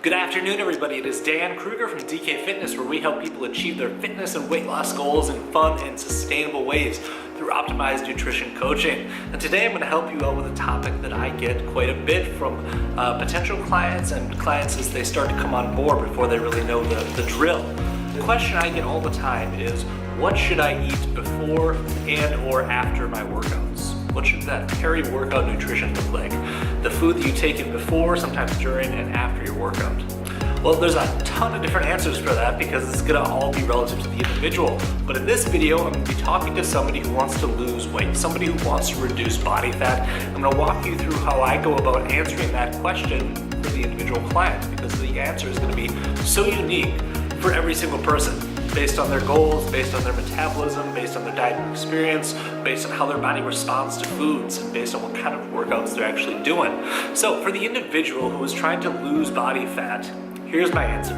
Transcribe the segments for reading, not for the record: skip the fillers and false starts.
Good afternoon, everybody. It is Dan Krueger from DK Fitness, where we help people achieve their fitness and weight loss goals in fun and sustainable ways through optimized nutrition coaching. And today I'm going to help you out with a topic that I get quite a bit from potential clients and clients as they start to come on board before they really know the drill. The question I get all the time is, what should I eat before and or after my workouts? What should that peri-workout nutrition look like? The food that you take in before, sometimes during, and after your workout. Well, there's a ton of different answers for that because it's gonna all be relative to the individual. But in this video, I'm gonna be talking to somebody who wants to lose weight, somebody who wants to reduce body fat. I'm gonna walk you through how I go about answering that question for the individual client, because the answer is gonna be so unique for every single person, based on their goals, based on their metabolism, based on their diet and experience, based on how their body responds to foods, and based on what kind of workouts they're actually doing. So for the individual who is trying to lose body fat, here's my answer.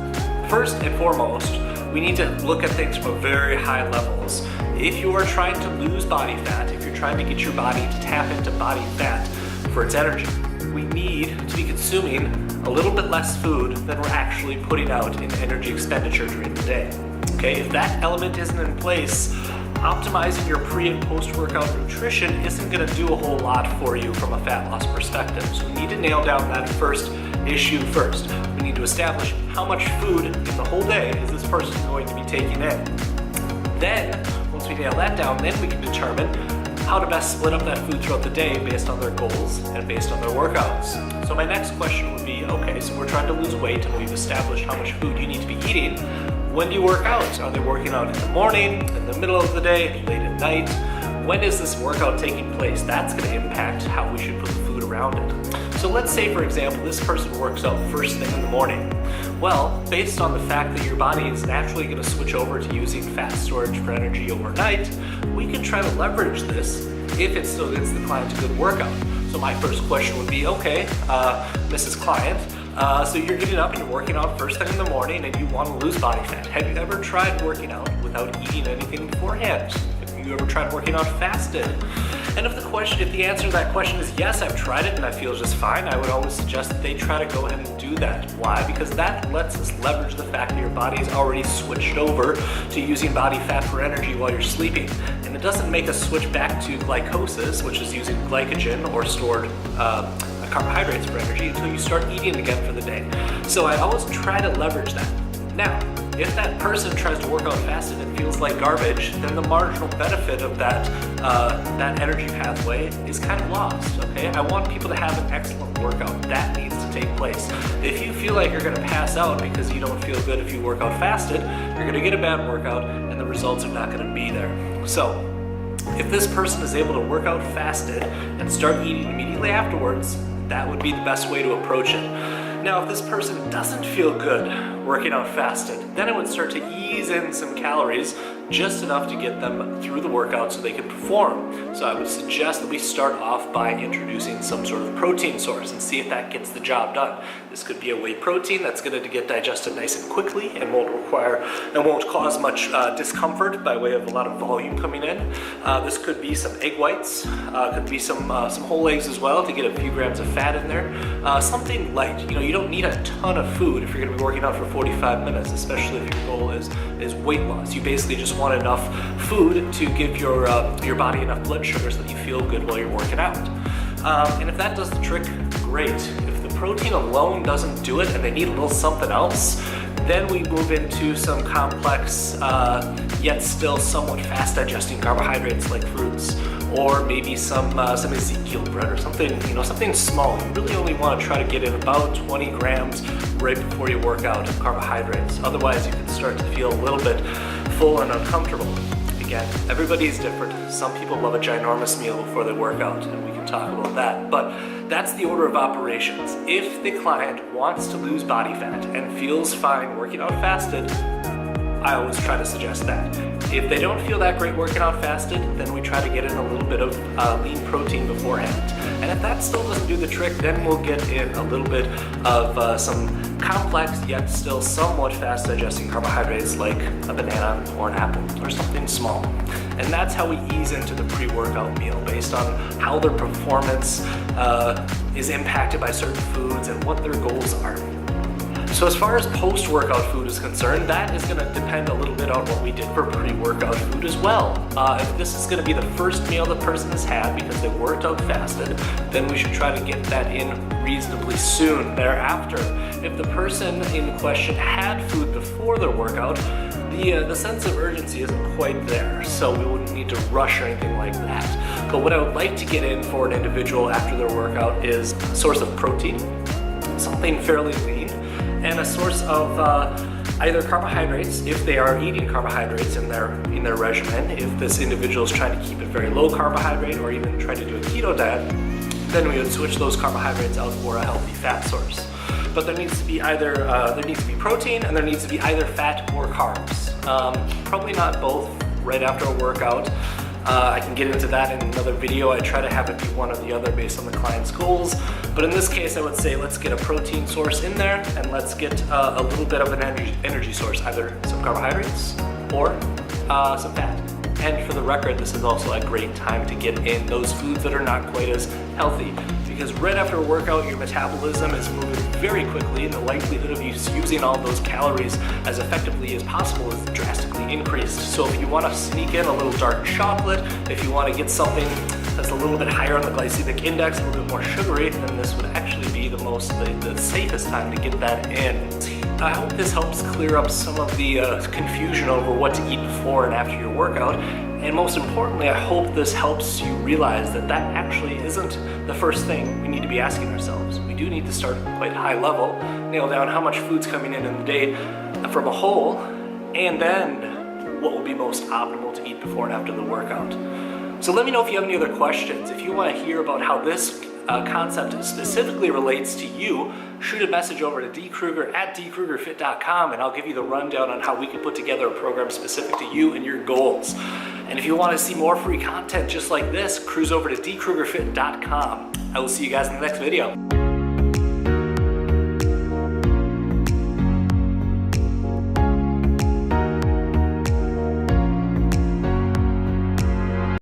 First and foremost, we need to look at things from very high levels. If you are trying to lose body fat, if you're trying to get your body to tap into body fat for its energy, we need to be consuming a little bit less food than we're actually putting out in energy expenditure during the day. Okay, if that element isn't in place, optimizing your pre and post-workout nutrition isn't gonna do a whole lot for you from a fat loss perspective. So we need to nail down that first issue first. We need to establish how much food in the whole day is this person going to be taking in. Then, once we nail that down, then we can determine how to best split up that food throughout the day based on their goals and based on their workouts. So my next question would be, okay, so we're trying to lose weight and we've established how much food you need to be eating. When do you work out? Are they working out in the morning, in the middle of the day, late at night? When is this workout taking place? That's going to impact how we should put the food around it. So let's say, for example, this person works out first thing in the morning. Well, based on the fact that your body is naturally going to switch over to using fat storage for energy overnight, we can try to leverage this if it still gets the client a good workout. So my first question would be, okay, Mrs. Client, so you're getting up and you're working out first thing in the morning and you want to lose body fat. Have you ever tried working out without eating anything beforehand? Have you ever tried working out fasted? And if the answer to that question is yes, I've tried it and I feel just fine, I would always suggest that they try to go ahead and do that. Why? Because that lets us leverage the fact that your body is already switched over to using body fat for energy while you're sleeping. And it doesn't make us switch back to glycosis, which is using glycogen or stored carbohydrates for energy, until you start eating again for the day. So I always try to leverage that. Now, if that person tries to work out fasted and feels like garbage, then the marginal benefit of that energy pathway is kind of lost, okay? I want people to have an excellent workout. That needs to take place. If you feel like you're gonna pass out because you don't feel good if you work out fasted, you're gonna get a bad workout and the results are not gonna be there. So, if this person is able to work out fasted and start eating immediately afterwards, that would be the best way to approach it. Now, if this person doesn't feel good working out fasted, then I would start to ease in some calories, just enough to get them through the workout so they can perform. So I would suggest that we start off by introducing some sort of protein source and see if that gets the job done. This could be a whey protein that's going to get digested nice and quickly and won't cause much discomfort by way of a lot of volume coming in. This could be some egg whites, could be some whole eggs as well to get a few grams of fat in there. Something light. You don't need a ton of food if you're going to be working out for 45 minutes, especially if your goal is weight loss. You basically just want enough food to give your body enough blood sugar so that you feel good while you're working out. And if that does the trick, great. If the protein alone doesn't do it and they need a little something else, then we move into some complex, yet still somewhat fast-digesting carbohydrates like fruits, or maybe some Ezekiel bread or something, something small. You really only want to try to get in about 20 grams right before you work out of carbohydrates. Otherwise, you can start to feel a little bit full and uncomfortable. Again, everybody's different. Some people love a ginormous meal before they work out, and we can talk about that. But that's the order of operations. If the client wants to lose body fat and feels fine working out fasted, I always try to suggest that. If they don't feel that great working out fasted, then we try to get in a little bit of lean protein beforehand. And if that still doesn't do the trick, then we'll get in a little bit of some complex yet still somewhat fast digesting carbohydrates like a banana or an apple or something small. And that's how we ease into the pre-workout meal based on how their performance is impacted by certain foods and what their goals are. So as far as post-workout food is concerned, that is going to depend a little bit on what we did for pre-workout food as well. If this is going to be the first meal the person has had because they worked out fasted, then we should try to get that in reasonably soon thereafter. If the person in question had food before their workout, the sense of urgency isn't quite there, so we wouldn't need to rush or anything like that. But what I would like to get in for an individual after their workout is a source of protein, something fairly lean, and a source of either carbohydrates, if they are eating carbohydrates in their regimen. If this individual is trying to keep it very low carbohydrate or even trying to do a keto diet, then we would switch those carbohydrates out for a healthy fat source. But there needs to be protein, and there needs to be either fat or carbs. Probably not both right after a workout. I can get into that in another video. I try to have it be one or the other based on the client's goals. But in this case, I would say let's get a protein source in there, and let's get a little bit of an energy source, either some carbohydrates or some fat. And for the record, this is also a great time to get in those foods that are not quite as healthy, because right after a workout, your metabolism is moving very quickly, and the likelihood of you using all those calories as effectively as possible is drastically increased. So if you want to sneak in a little dark chocolate, if you want to get something that's a little bit higher on the glycemic index, a little bit more sugary, then this would actually be the safest time to get that in. I hope this helps clear up some of the confusion over what to eat before and after your workout. And most importantly, I hope this helps you realize that that actually isn't the first thing we need to be asking ourselves. We do need to start quite high level, nail down how much food's coming in the day from a whole, and then what will be most optimal to eat before and after the workout. So let me know if you have any other questions. If you want to hear about how this concept specifically relates to you, shoot a message over to dkrueger at dkruegerfit.com, and I'll give you the rundown on how we can put together a program specific to you and your goals. And if you want to see more free content just like this, cruise over to dkruegerfit.com. I will see you guys in the next video.